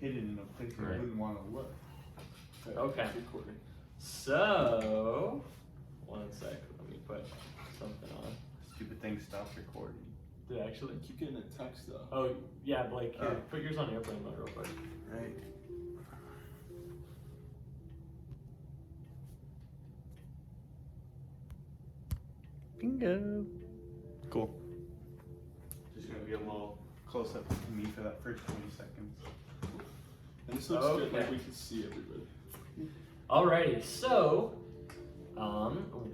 hidden in a place where you wouldn't want to look. Okay. So, one sec. Let me put something on. Stupid thing stops recording. Did it actually? I keep getting a text though. Oh, yeah, Blake. Here, put yours on airplane mode real quick. Right. Bingo. Cool. Just gonna be a little close up of me for that first 20 seconds. And this looks good, like we can see everybody. Alrighty, so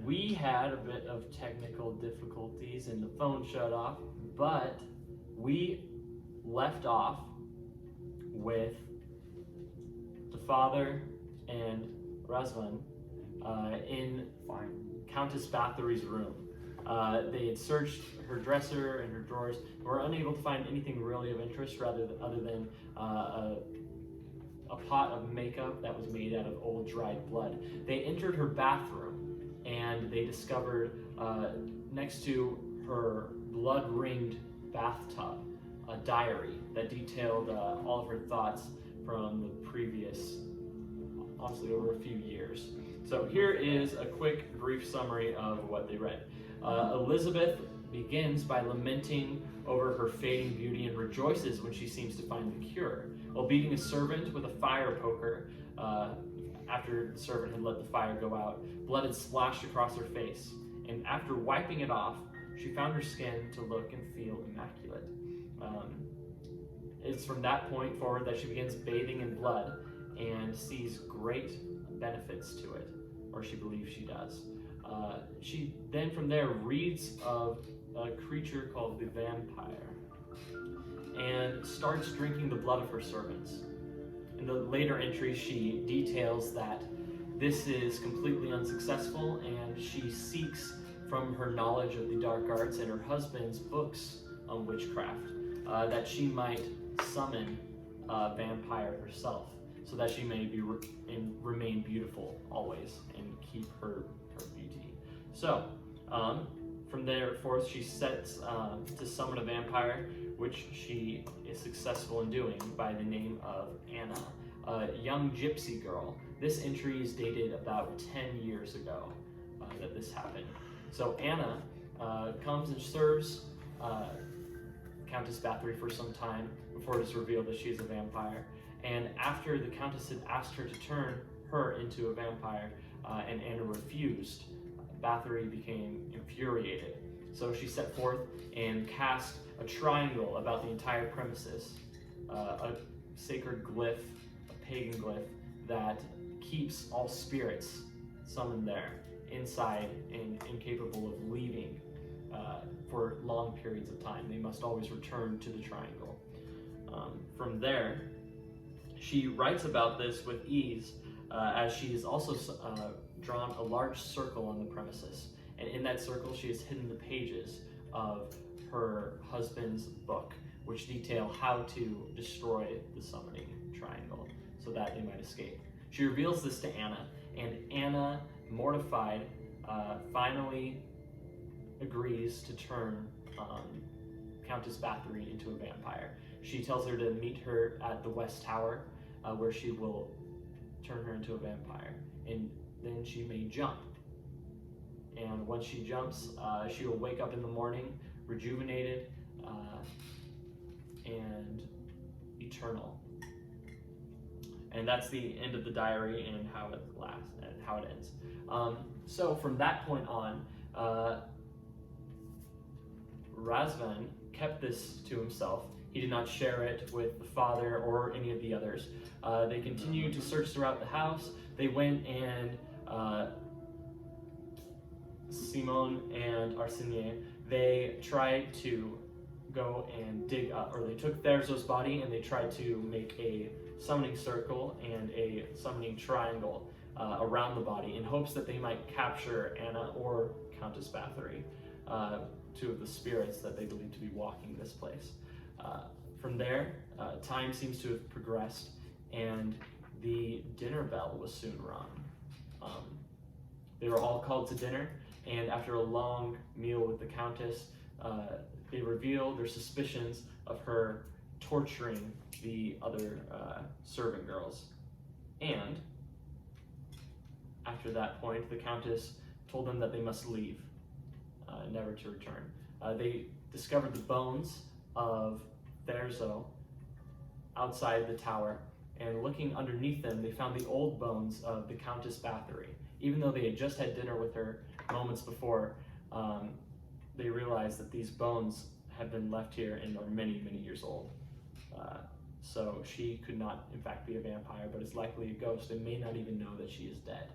we had a bit of technical difficulties and the phone shut off, but we left off with the father and Razvan in Countess Bathory's room. They had searched her dresser and her drawers and were unable to find anything really of interest other than a pot of makeup that was made out of old dried blood. They entered her bathroom and they discovered next to her blood-ringed bathtub a diary that detailed all of her thoughts from the previous, honestly, over a few years. So here is a quick, brief summary of what they read. Elizabeth begins by lamenting over her fading beauty and rejoices when she seems to find the cure. While beating a servant with a fire poker, after the servant had let the fire go out, blood had splashed across her face, and after wiping it off, she found her skin to look and feel immaculate. It's from that point forward that she begins bathing in blood and sees great benefits to it, or she believes she does. She then from there reads of a creature called the vampire and starts drinking the blood of her servants. In the later entries, she details that this is completely unsuccessful and she seeks from her knowledge of the dark arts and her husband's books on witchcraft that she might summon a vampire herself so that she may be remain beautiful always and keep her beauty. So from there forth she sets to summon a vampire, which she is successful in doing by the name of Anna, a young gypsy girl. This entry is dated about 10 years ago that this happened. So Anna comes and serves Countess Bathory for some time before it is revealed that she is a vampire. And after the Countess had asked her to turn her into a vampire and Anna refused, Bathory became infuriated. So she set forth and cast a triangle about the entire premises, a sacred glyph, a pagan glyph that keeps all spirits summoned there inside and incapable of leaving for long periods of time. They must always return to the triangle. From there, she writes about this with ease as she has also drawn a large circle on the premises. And in that circle, she has hidden the pages of her husband's book, which detail how to destroy the summoning triangle so that they might escape. She reveals this to Anna, and Anna, mortified, finally agrees to turn Countess Bathory into a vampire. She tells her to meet her at the West Tower, where she will turn her into a vampire, and then she may jump. And once she jumps, she will wake up in the morning rejuvenated and eternal. And that's the end of the diary and how it lasts and how it ends. So from that point on, Razvan kept this to himself. He did not share it with the father or any of the others. They continued to search throughout the house. They went and Simon and Arsenier, they tried to go and dig up, or they took Thérèse's body and they tried to make a summoning circle and a summoning triangle around the body in hopes that they might capture Anna or Countess Bathory, two of the spirits that they believe to be walking this place. From there, time seems to have progressed and the dinner bell was soon rung. They were all called to dinner, and after a long meal with the Countess, they revealed their suspicions of her torturing the other servant girls. And after that point, the Countess told them that they must leave, never to return. They discovered the bones of Thurzo outside the tower, and looking underneath them, they found the old bones of the Countess Bathory. Even though they had just had dinner with her moments before, they realized that these bones had been left here and are many, many years old. So she could not, in fact, be a vampire, but is likely a ghost and may not even know that she is dead.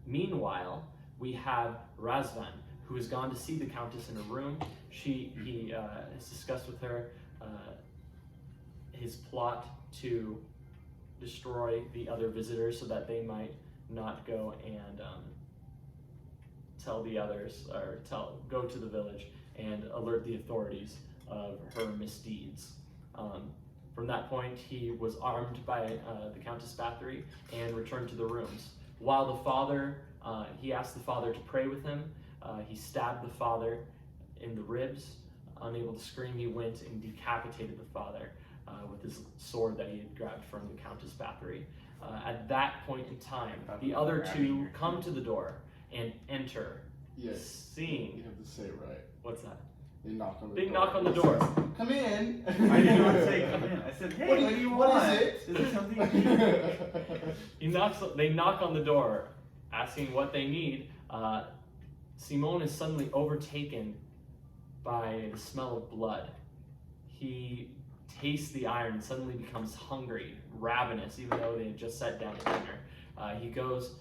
Meanwhile, we have Razvan, who has gone to see the Countess in a room. He has discussed with her his plot to destroy the other visitors so that they might not go and tell the others, or go to the village and alert the authorities of her misdeeds. From that point, he was armed by the Countess Bathory and returned to the rooms. While the father, he asked the father to pray with him, he stabbed the father in the ribs. Unable to scream, he went and decapitated the father with his sword that he had grabbed from the Countess Bathory. At that point in time, the other two come to the door and enter, seeing... You have to say it right. What's that? They knock on the Big door. knock on the door. Come in! I did not say come in. I said, hey, what do you want? What is it? Is there something They knock on the door, asking what they need. Simone is suddenly overtaken by the smell of blood. He tastes the iron and suddenly becomes hungry, ravenous, even though they had just sat down to dinner. He goes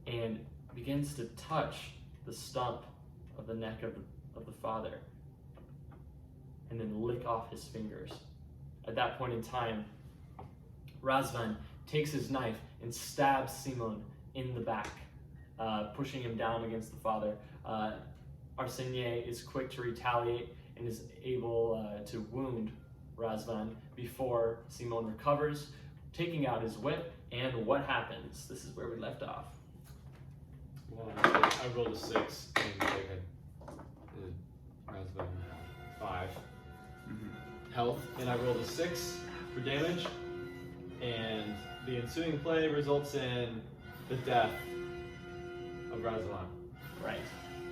and begins to touch the stump of the neck of the father, and then lick off his fingers. At that point in time, Razvan takes his knife and stabs Simon in the back, pushing him down against the father. Arsenier is quick to retaliate and is able to wound Razvan before Simon recovers, taking out his whip. And what happens? This is where we left off. Well, I rolled a 6 and I had Razvan 5 health, and I rolled a 6 for damage, and the ensuing play results in the death of Razvan. Right.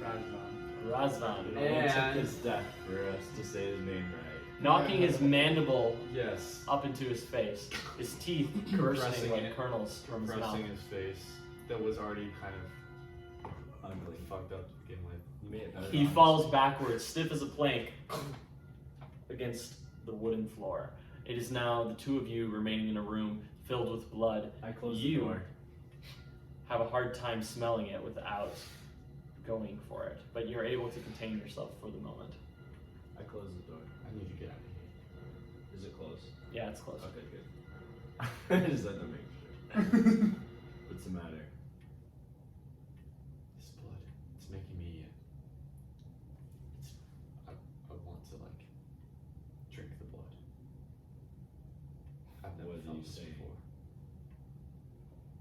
Razvan. Razvan. It took his death for us to say his name right. Knocking his mandible Yes. up into his face, his teeth bursting Compressing like it. kernels from his mouth. Compressing his face that was already kind of Ugly. fucked up to begin with. You made it better. He falls backwards, stiff as a plank, against the wooden floor. It is now the two of you remaining in a room filled with blood. I closed You the door. have a hard time smelling it without going for it, but you're able to contain yourself for the moment. I closed the door. I need to get out of here. Is it closed? Yeah, it's close. Okay, good. I just had to make sure. What's the matter? This blood, it's making me. I want to drink the blood. I've never What do felt you this say? before.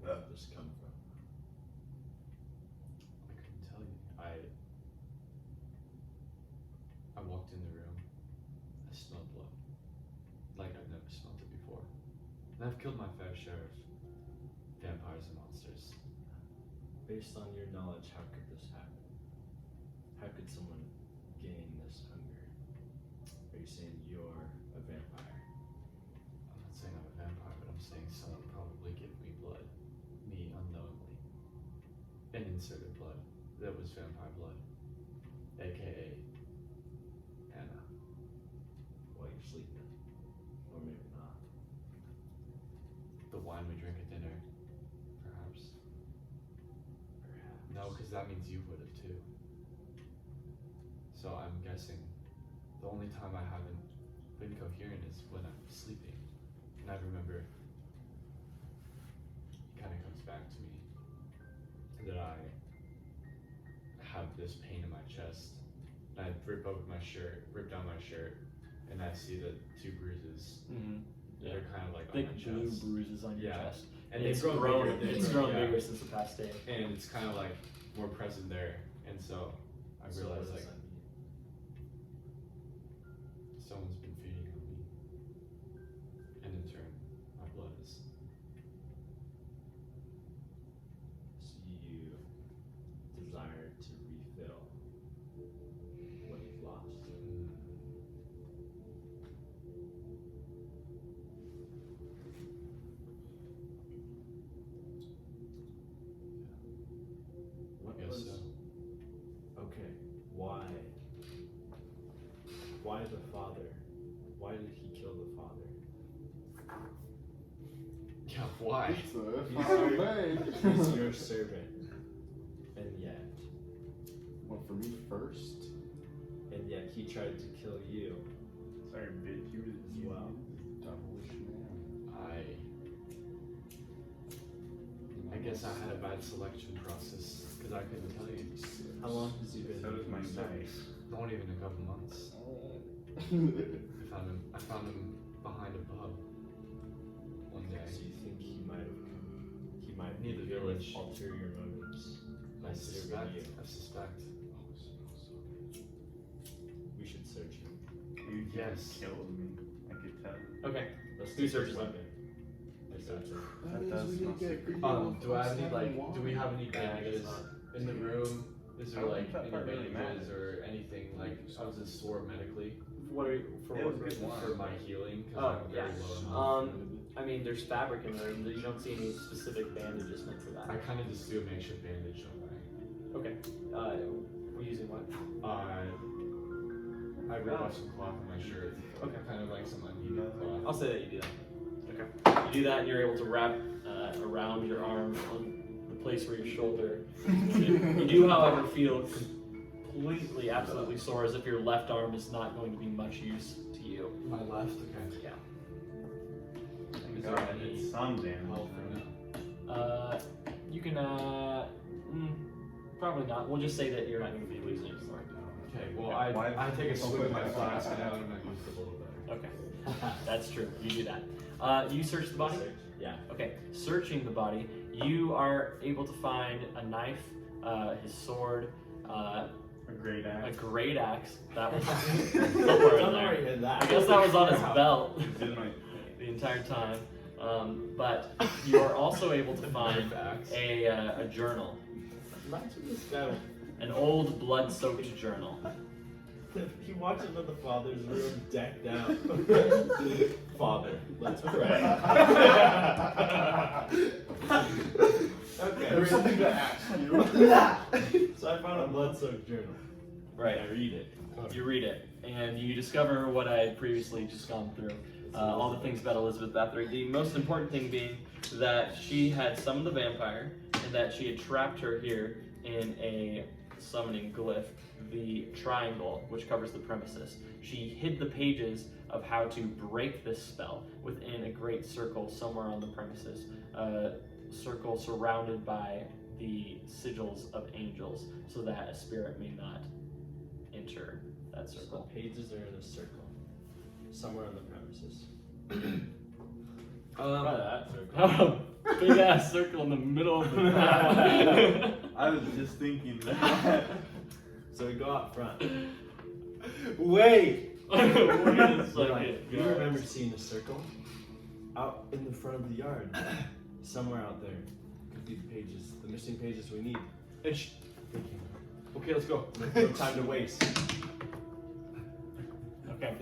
Where did this come from? I couldn't tell you. I walked in the room. I smelled blood, like I've never smelled it before. And I've killed my fair share of vampires and monsters. Based on your knowledge, how could this happen? How could someone gain this hunger? Are you saying you're a vampire? I'm not saying I'm a vampire, but I'm saying someone probably gave me blood, me unknowingly, and inserted blood that was vampire blood, aka Anna. While you're sleeping. Or maybe not. The wine we drink at dinner, perhaps. No, because that means you would have too. So I'm guessing the only time I haven't been coherent is when I'm sleeping. And I remember it kind of comes back to me that I have this pain in my chest. And I rip down my shirt, and I see the 2 bruises. Mm-hmm. that are kind of like Thick on my blue chest. bruises on your Yeah. chest. And it's they've grown. bigger. It's grown Yeah. bigger since the past day. And it's kind of like more present there, and so I So realized what like does that mean? someone's been feeding on me, and in turn Why? He's your servant. And yet, What, for me first? and yet he tried to kill you Sorry, bitch. You as well. Devilish man. I guess I had a bad selection process because I couldn't tell you. How long has he been So does my in dice. Not even a couple months. I found him behind a pub one day. So you think he might Near the be here village. with ulterior motives by serving you? I suspect. We should search him. You Yes. just killed me. I could tell. Okay. Let's Who do searches search him? weapon. I search him. That does smell secret. Do I have any do we have any bandages in the room? Is there I don't like think that any part really bandages matters. or anything like I was in store medically What are you, for It what was good reason? for my healing? Oh, Because I'm very yeah. low in health. I mean, there's fabric in there. You don't see any specific bandages meant for I that. kind of just do a makeshift bandage, don't Okay. We're using what? I rip off some cloth on my shirt. Okay. Kind of like some unneeded I'll cloth. say that you do that. Okay. You do that, and you're able to wrap around your arm on the place where your shoulder. You do, however, feel completely, absolutely sore, as if your left arm is not going to be much use to you. My left, okay. Yeah. Thank Is God there I any did some damage. health or no? You can. Probably not. We'll just say that you're not going to be losing any more. Okay, well Why- I take a swig of my flask and I automatically feel a little better. Okay. That's true. You do that. You search the body? Search. Yeah. Okay. Searching the body, you are able to find a knife, his sword, A great a axe. great axe. That was somewhere in there. Even that. I guess that was on his belt It's in my. the entire time. But you are also able to find Axe. a journal, Imagine this guy. an old blood-soaked journal. He walks into the father's room decked out. Father, let's pray. Okay. There's something to ask you. So I found a blood-soaked journal. Right. I read it. You read it, and you discover what I had previously just gone through. All the things about Elizabeth Bathory. The most important thing being that she had summoned the vampire, and that she had trapped her here in a summoning glyph, the triangle, which covers the premises. She hid the pages of how to break this spell within a great circle somewhere on the premises. A circle surrounded by the sigils of angels, so that a spirit may not enter that So the circle. pages are in a circle. Somewhere on the premises. Try that. Oh, big ass circle in the middle of the map. I was just thinking that. So we go out front. Wait! Wait a second. Right. You remember seeing a circle? Out in the front of the yard. Somewhere out there. Could be the pages, the missing pages we need. Ish. Okay, let's go. No time to waste. Okay.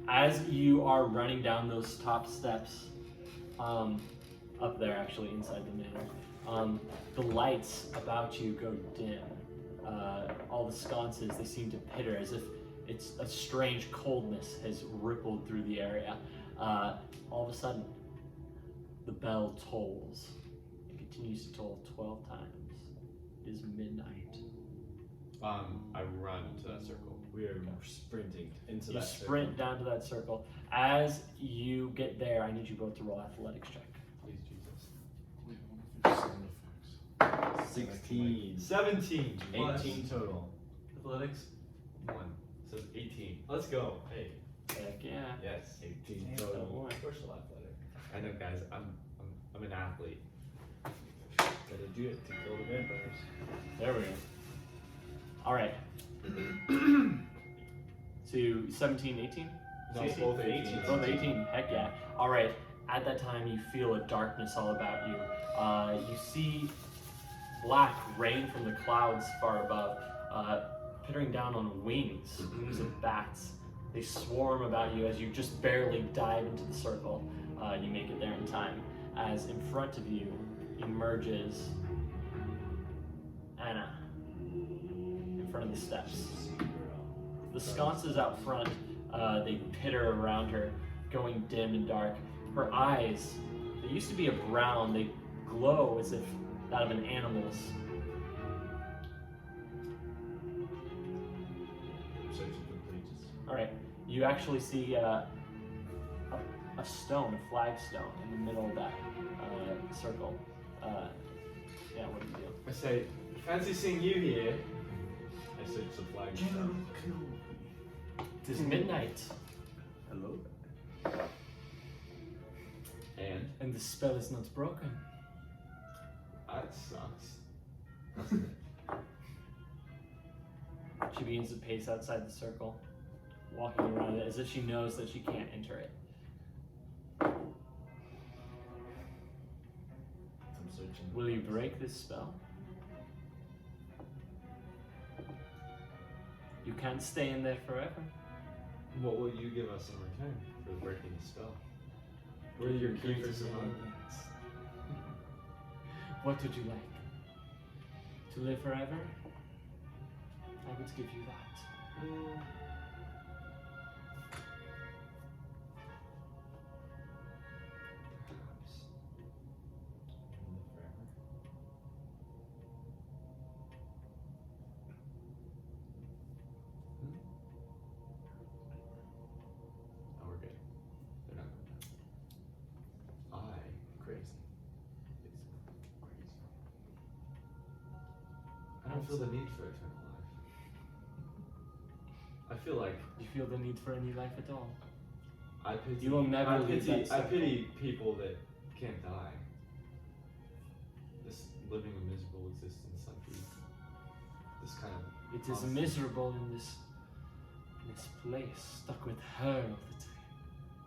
As you are running down those top steps, up there actually inside the manor, the lights about you go dim. All the sconces, they seem to pitter as if it's a strange coldness has rippled through the area. All of a sudden, the bell tolls. It continues to toll 12 times. It is midnight. I run to that circle. We are sprinting into You that sprint down to that circle. As you get there, I need you both to roll athletics check. Please, Jesus. circle. 16. 17. 18 total. Athletics. 1. So 18. Let's go. Hey. Heck yeah. Yes. 18 Yeah, total. don't worry. Special athletic. I know, guys. I'm an athlete. Gotta do it to kill the vampires. There we go. All right. To 17, 18? No, See, both 18. 18. Both 18. Heck yeah. All right. At that time, you feel a darkness all about you. You see black rain from the clouds far above, pittering down on wings of bats. They swarm about you as you just barely dive into the circle. You make it there in time. As in front of you emerges Anna in front of the steps. The sconces out front, they pitter around her, going dim and dark. Her eyes, they They used to be a brown. They glow as if that of an animal's. I'm searching for pages. All right, you actually see a stone, a flagstone, in the middle of that circle. Yeah, what do you do? I say, fancy seeing you here. I search the flag. It is midnight, Hello. and the spell is not broken. That sucks. She begins to pace outside the circle, walking around it as if she knows that she can't enter it. I'm searching. Will you break this spell? You can't stay in there forever. What will you give us in return for breaking the spell? What are your key for someone? What would you like? To live forever? I would give you that. Oh, we're good. They're not going to. Crazy. It's crazy. I don't feel the need for eternal life. I feel like You feel the need for any life at all? I pity. You will never I leave pity. that I circle. pity people that can't die. Just living a miserable existence like this kind of. It is constant- miserable in this place, stuck with her all the time.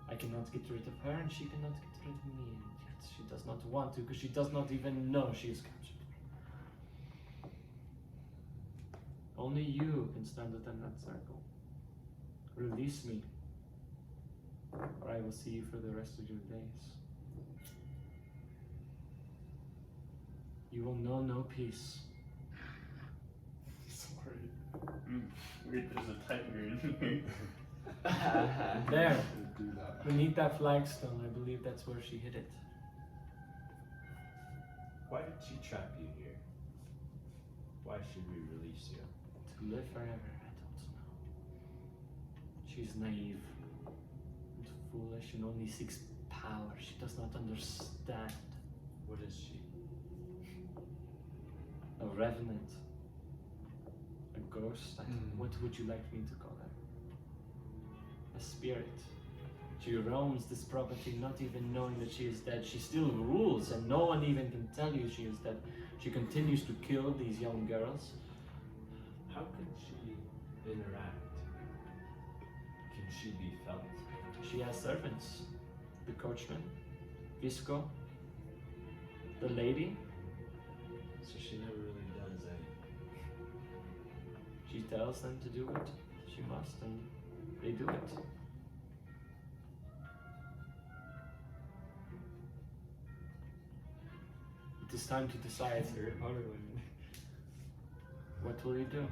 I cannot get rid of her, and she cannot get rid of me, and yet she does not want to, because she does not even know she is captured. Only you can stand within that circle. Release me, or I will see you for the rest of your days. You will know no peace. Sorry. Wait, there's a tiger in here. There, Do that. beneath that flagstone, I believe that's where she hid it. Why did she trap you here? Why should we release you? To live forever, I don't know. She's naive and foolish and only seeks power. She does not understand. What is she? A revenant. A ghost. Mm. What would you like me to call her? A spirit. She roams this property not even knowing that she is dead. She still rules and no one even can tell you she is dead. She continues to kill these young girls. How can she interact? Can she be felt? She has servants. The coachman, Visco, the lady. So she never really does anything. She tells them to do what she must, and they do it. It is time to decide. Harry Potter women. What will you do?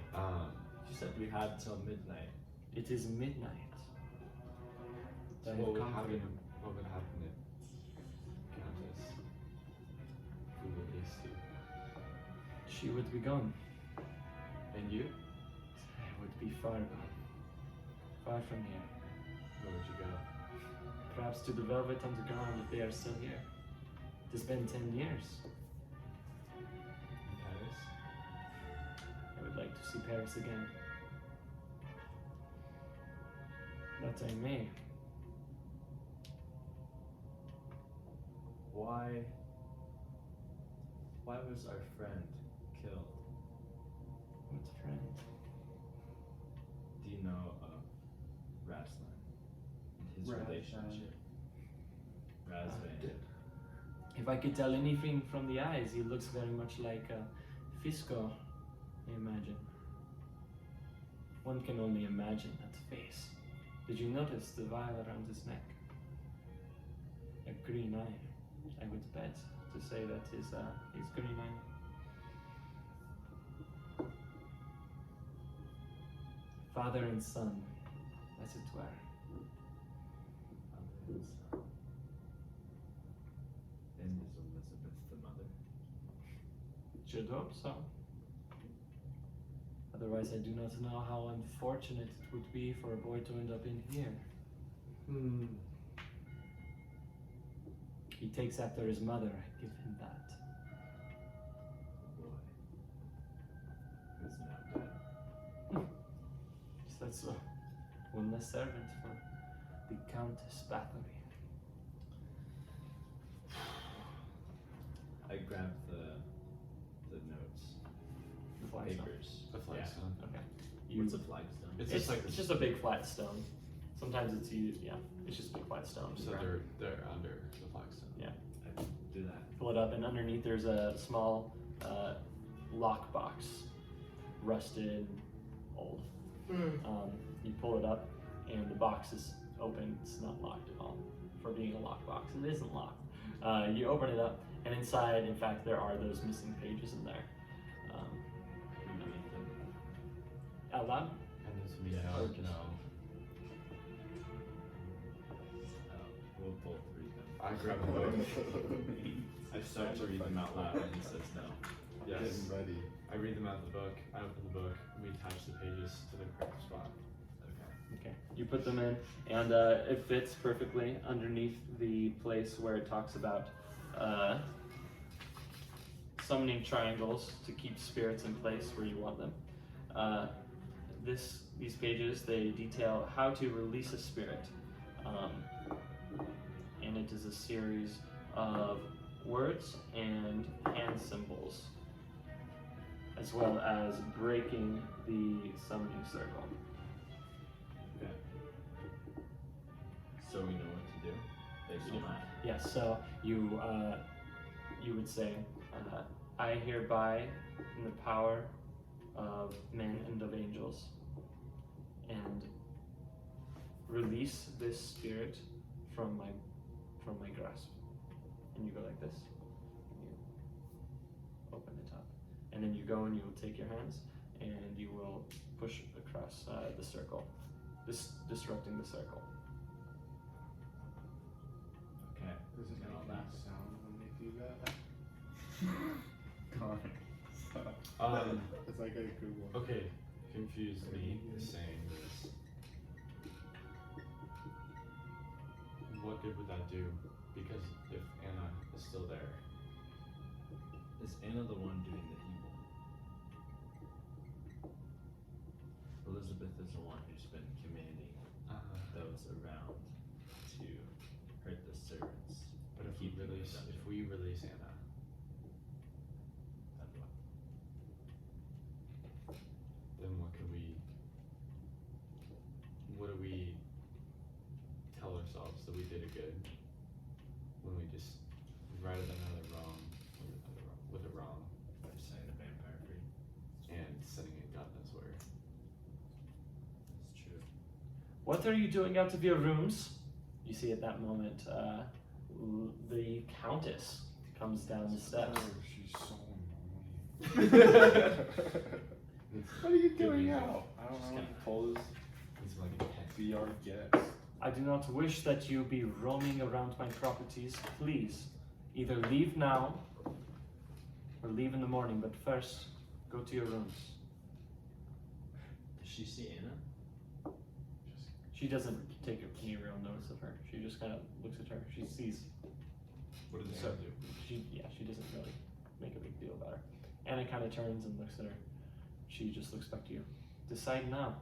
She said we had till midnight. It is midnight. So I what have would come for happen? you. What would happen if Countess we released you? She would be gone. And you? I would be far gone. Far from here. Where would you go? Perhaps to the Velvet Underground if they are still here. It has been 10 years. In Paris? I would like to see Paris again. That I may. Why was our friend killed? What friend? Do you know of Raslan and his Razvan. relationship? Razvan. If I could tell anything from the eyes, he looks very much like Fisco, I imagine. One can only imagine that face. Did you notice the vial around his neck? A green eye. I would bet to say that is his green eye. Father and son, as it were. Should hope so. Otherwise, I do not know how unfortunate it would be for a boy to end up in here. He takes after his mother. I give him that. Boy. Who's now dead. So that's one less servant for the Countess Bathory. I grabbed the notes. The flagstone. Papers. The flagstone. Okay. What's a flagstone? It's It's just like it's just a big flat stone. Sometimes it's used. Yeah, it's just a big flat stone. so they're under the flagstone. I do that. Pull it up, and underneath there's a small lock box, rusted, old. You pull it up, and the box is open. It's not locked at all. For being a lock box, it isn't locked. You open it up, and inside, in fact, there are those missing pages in there. We read them. Out loud? And it's me. Yeah, No, or just- no. We'll both read them. I grab a book. I start to read them out loud, and he says no. Yes. Getting ready. I read them out of the book. I open the book. We attach the pages to the correct spot. Okay. Okay. You put them in, and it fits perfectly underneath the place where it talks about summoning triangles to keep spirits in place where you want them. These pages, they detail how to release a spirit, and it is a series of words and hand symbols, as well as breaking the summoning circle. Okay. So we know what to do based on that. Yes, so you would say, I hereby, in the power of men and of angels, and release this spirit from my grasp. And you go like this. And you open it up, and then you go and you will take your hands and you will push across the circle, disrupting the circle. Okay. Does it Got make all any that. sound when they do that? It's like a good one. Okay, confused me saying this. What good would that do? Because if Anna is still there, Is Anna the one doing the evil? Elizabeth is the one who's been commanding those around to hurt the servants. but if Keep them in if dungeon. we release Anna, Then what? then what do we tell ourselves that we did a good when we just righted another wrong with a wrong By setting the vampire free. and setting it God knows where. That's true. What are you doing out of your rooms? You see at that moment, the Countess comes down the steps. Oh, she's so annoying. What are you Good doing music. out? I don't know. Just He told us It's like a pet. be our guest. I do not wish that you be roaming around my properties. Please, either leave now or leave in the morning, but first, go to your rooms. Does she see Anna? She doesn't take any real notice of her. She just kind of looks at her. She sees. What does So, Anna do? she doesn't really make a big deal about her. Anna kind of turns and looks at her. She just looks back to you. Decide now.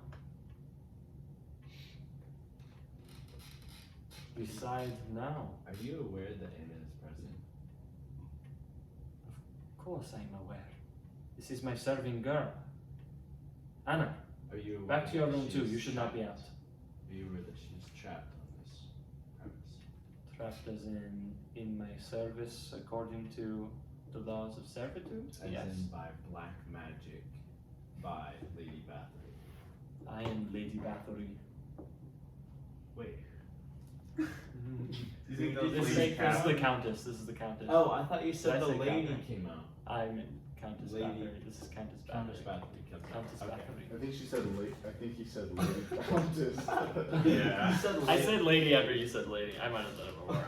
Decide now. Are you aware that Anna is present? Of course I'm aware. This is my serving girl. Anna, Are you aware back to your that room too. she's You should not be out. trapped? Are you aware that she's trapped on this premise? Trapped as in my service according to the laws of servitude? As Yes. in by black magic by Lady Bathory. I am Lady Bathory. Wait. Do you think that was This is Lady the Cat? Countess. This is the Countess. Oh, I thought you Did said I the say lady Catherine? came out. I'm Countess Lady- Bathory. This is Countess Bathory. Countess Bathory comes out. Countess Okay. Bathory. I think she said late. I think he said late countess. Yeah. You said I said lady after you said lady. I might have done it before.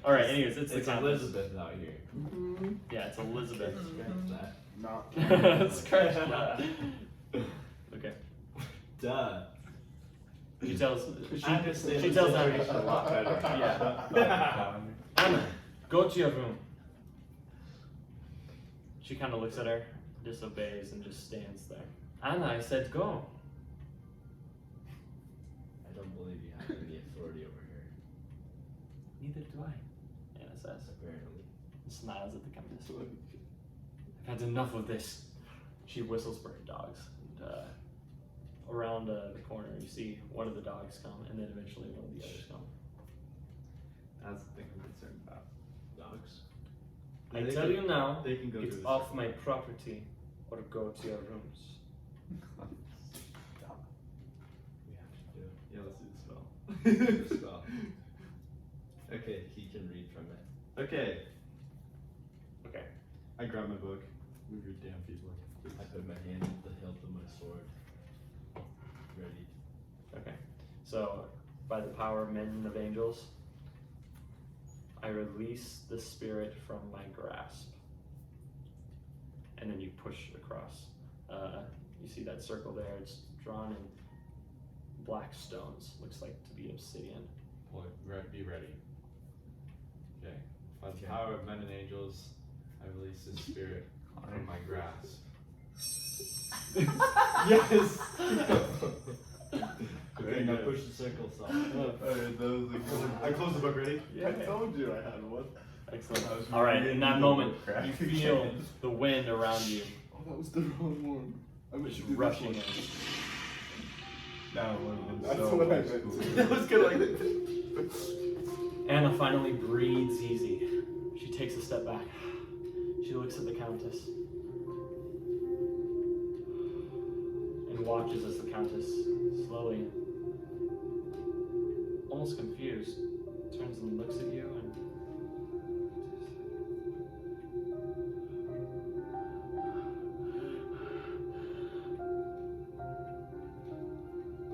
All right. Anyways, it's the It's countess. Elizabeth out here. Yeah, it's Elizabeth. Scratch that. Not. Scratch that. Okay. Duh. She tells. I understand She the tells situation Anna. a lot better. Yeah. Anna, go to your room. She kind of looks at her, disobeys, and just stands there. Anna, I said go. I don't believe you have any authority over her, Neither do I, Anna says. apparently. And smiles at the countess. I've had enough of this. She whistles for her dogs. And, around the corner, you see one of the dogs come, and then eventually one of the others come. That's the thing I'm concerned about. Dogs? I They tell can- you now, They can go it's through the off my property, or go to your rooms. We have to do it. Yeah, let's do the spell. Spell. Okay, he can read from it. Okay. Okay. I grab my book. Move your damn feet, book. I put my hand at the hilt of my sword. Ready. Okay. So, by the power of men and of angels, I release the spirit from my grasp. And then you push across. You see that circle there? It's drawn in black stones. Looks like to be obsidian. Be ready. Okay. By the Okay. power of men and angels, I release this spirit from my grasp. Yes! Okay, now push the circle off. Alright, that was like, I closed the book, ready? Yeah. I told you I had one. Excellent. I was All right. reading In that the moment, book crack you feel again. the wind around you Oh, that was the wrong one. I meant just to do this rushing one. in. That one was That's so what I old meant school. to. That was good like this. Anna finally breathes easy. She takes a step back. She looks at the countess and watches as the countess slowly, almost confused, turns and looks at you and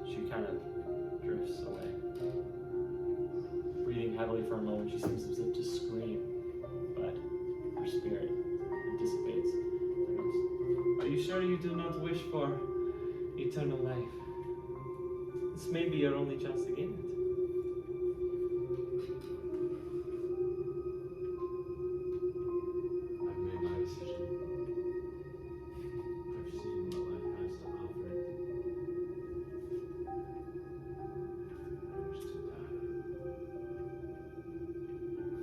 she kind of drifts away. Breathing heavily for a moment, she seems as if to scream, but her spirit dissipates. She goes, "Are you sure you do not wish for eternal life? This may be your only chance to gain it." I've made my decision. I've seen what life has to offer. I wish to die.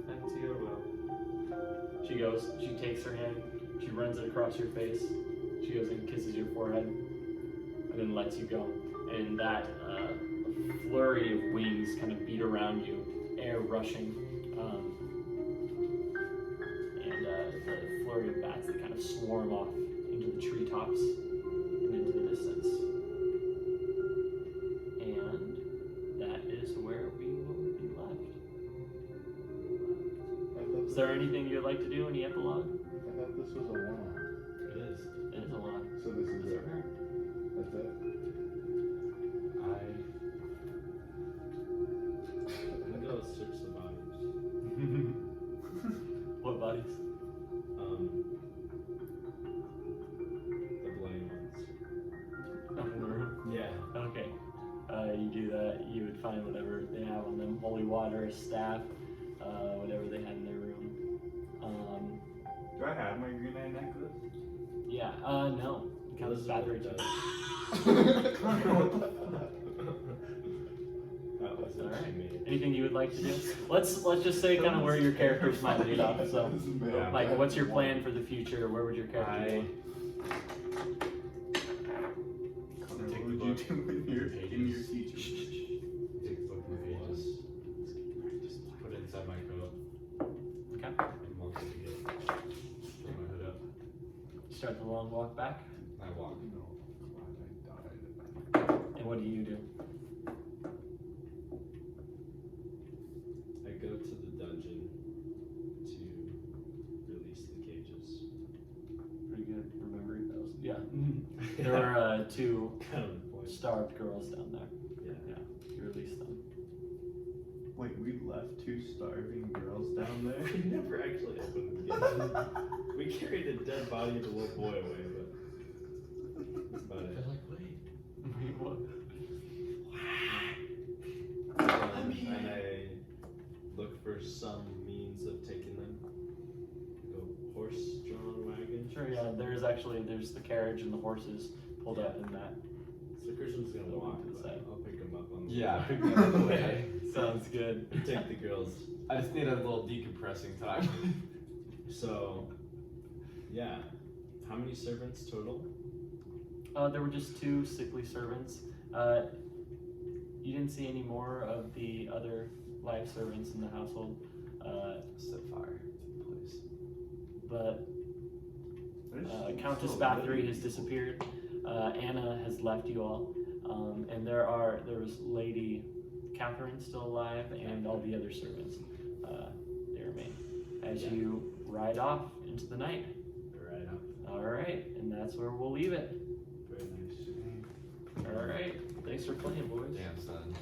Back to your will. She goes, she takes her hand, she runs it across your face, she goes and kisses your forehead, and then lets you go. And that flurry of wings kind of beat around you, air rushing, and the flurry of bats that kind of swarm off into the treetops and into the distance. And that is where we will be left. Is there anything you'd like to do? Any epilogue? I thought this was a one-off. It is. It is a lot. So this is Is it. it her? That's it. I'm gonna go search the bodies. What bodies? The bloody ones. Up in the room. Yeah. Okay. You do that. You would find whatever they have on them: holy water, staff, whatever they had in their room. Do I have my green eye necklace? Yeah. No. It counts as Bathory too. That was All right. me. Anything you would like to do? Let's just say kind of where your characters might lead up. So, Yeah. like, what's your plan for the future? Where would your character What Take the would you book. do when you're in your Pages. teacher? Take the book from the pages. Put it inside my coat. go? Okay. And walk to the gate. Put my hood up. Start the long walk back. I walk. No, glad I died. And what do you do? I go to the dungeon to release the cages. Pretty good remembering those. Yeah. There were two Kind of the point. starved girls down there. Yeah. Yeah. You released them. Wait, we left two starving girls down there? We never actually opened the gate. We carried a dead body of a little boy away, but that's about They're it. like, wait. What? And I look for some means of taking them. A horse-drawn wagon. Sure, yeah, there's the carriage and the horses pulled up in that. So Christian's gonna Over walk, to the but side. I'll pick him up on the Yeah, way. pick me up on the way. Sounds good. And take the girls. I just need a little decompressing time. So, yeah. How many servants total? There were just 2 sickly servants. You didn't see any more of the other live servants in the household, Set fire to the place. but There's Countess still a Bathory lady. has disappeared. Anna has left you all, and there was Lady Catherine still alive, and all the other servants. They remain as you ride off into the night. Right up. All right, and that's where we'll leave it. Very nice. All right, thanks for playing, boys. Damn, son.